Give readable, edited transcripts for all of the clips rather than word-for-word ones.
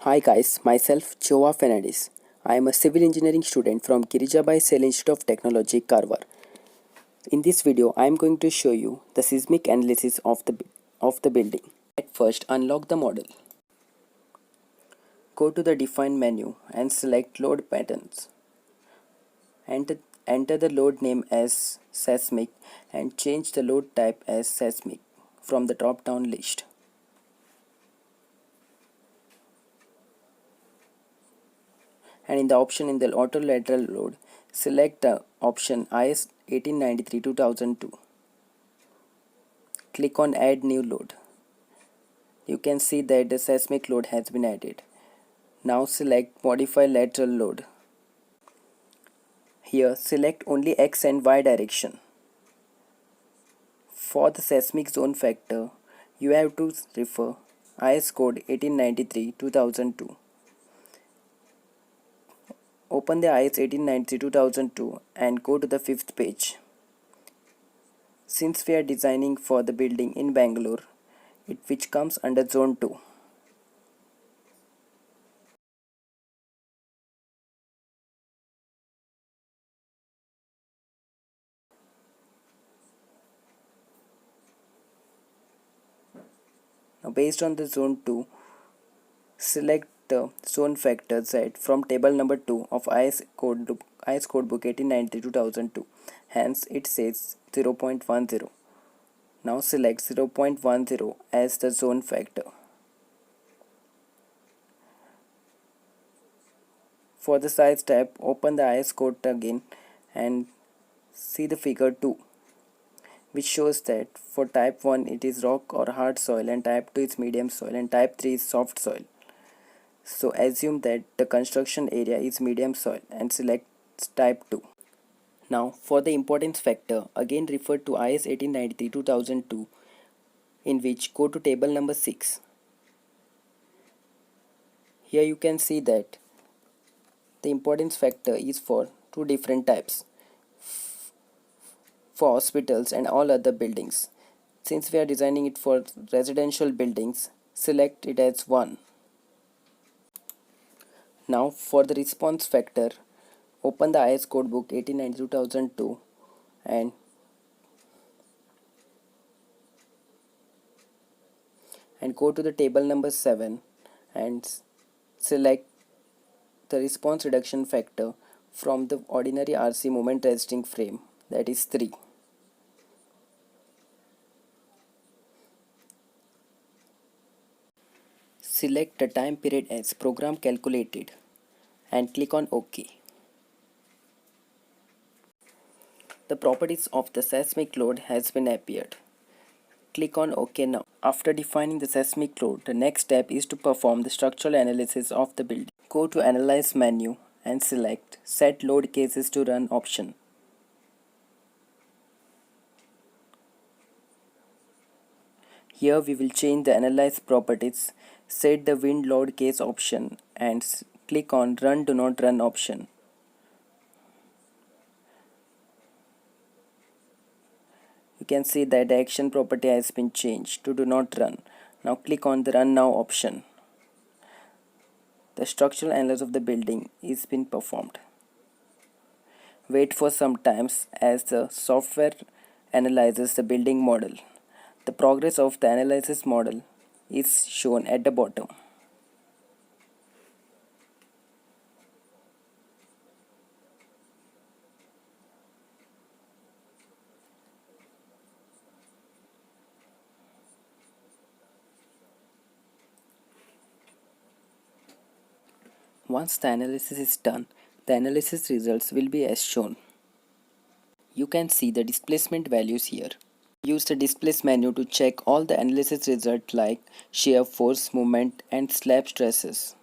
Hi guys, myself JEHOVAH Fernandes. I am a civil engineering student from Girijabai Institute of Technology, Karwar. In this video, I am going to show you the seismic analysis of the building. At first, unlock the model. Go to the Define menu and select Load Patterns. Enter the load name as Seismic and change the load type as Seismic from the drop-down list. And in the option in the auto lateral load, select the option IS 1893-2002. Click on Add New Load. You can see that the seismic load has been added. Now select Modify Lateral Load. Here select only X and Y direction. For the seismic zone factor, you have to refer IS code 1893-2002. Open the IS 1893-2002 and go to the 5th page. Since we are designing for the building in Bangalore, which comes under Zone 2. Now based on the Zone 2, select the zone factor Z from table number 2 of IS code book 1893-2002. Hence it says 0.10. Now select 0.10 as the zone factor. For the size tab, open the IS code again and see the figure 2, which shows that for type 1 it is rock or hard soil, and type 2 is medium soil, and type 3 is soft soil. So assume that the construction area is medium soil and select type 2. Now for the importance factor, again refer to IS 1893-2002, in which go to table number 6. Here you can see that the importance factor is for two different types, for hospitals and all other buildings. Since we are designing it for residential buildings, select it as 1. Now for the response factor, open the IS code book 1892-2002 and go to the table number 7 and select the response reduction factor from the ordinary RC moment resisting frame, that is 3. Select the time period as program calculated and click on OK. The properties of the seismic load has been appeared. Click on OK now. After defining the seismic load, the next step is to perform the structural analysis of the building. Go to Analyze menu and select Set Load Cases to Run option. Here we will change the analyze properties, set the wind load case option and click on Run Do Not Run option. You can see that the action property has been changed to Do Not Run. Now click on the Run Now option. The structural analysis of the building is been performed. Wait for some time as the software analyzes the building model. The progress of the analysis model is shown at the bottom. Once the analysis is done, the analysis results will be as shown. You can see the displacement values here. Use the displace menu to check all the analysis results like shear force, moment and slab stresses.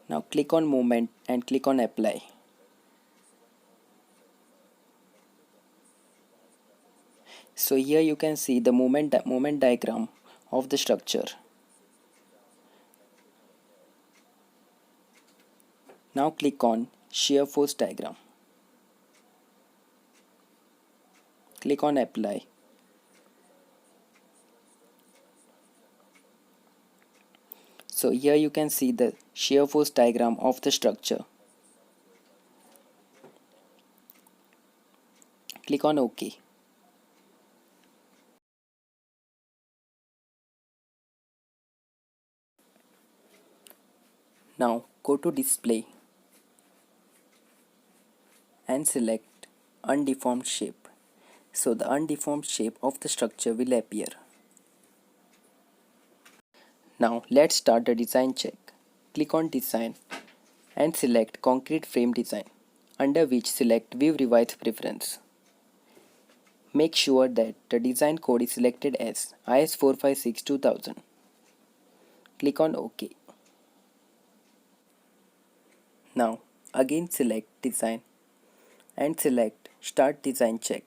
Now click on moment and click on apply. So here you can see the moment diagram of the structure. Now click on shear force diagram. Click on apply. So here you can see the shear force diagram of the structure. Click on OK. Now go to display and select undeformed shape. So the undeformed shape of the structure will appear. Now let's start the design check. Click on design and select concrete frame design, under which select view revise preference. Make sure that the design code is selected as IS456-2000. Click on OK. Now again select design and select start design check.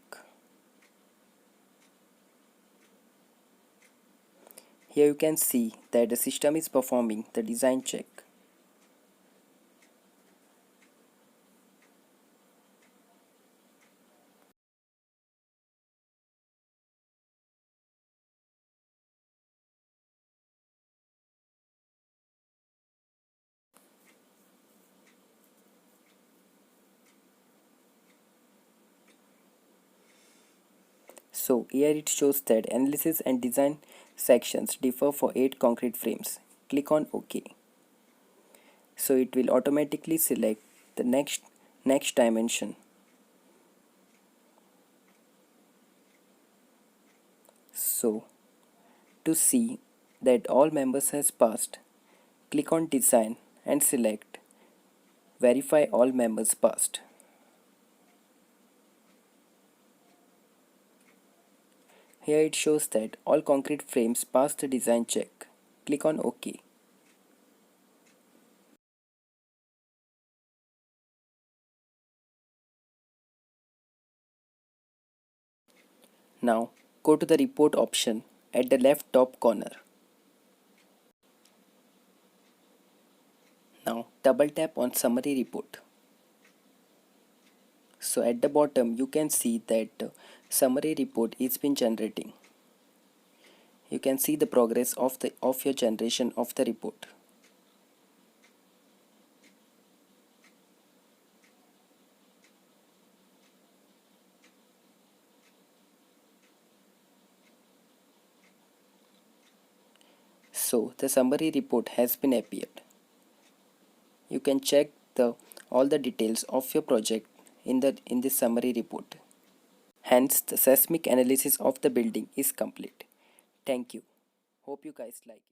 Here you can see that the system is performing the design check. So here it shows that analysis and design sections differ for 8 concrete frames. Click on OK. So it will automatically select the next dimension. So to see that all members has passed, click on design and select verify all members passed. Here it shows that all concrete frames passed the design check. Click on OK. Now go to the report option at the left top corner. Now double tap on summary report. So at the bottom you can see that summary report is been generating. You can see the progress of your generation of the report. So the summary report has been appeared. You can check all the details of your project in this summary report. Hence the seismic analysis of the building is complete. Thank you. Hope you guys like it.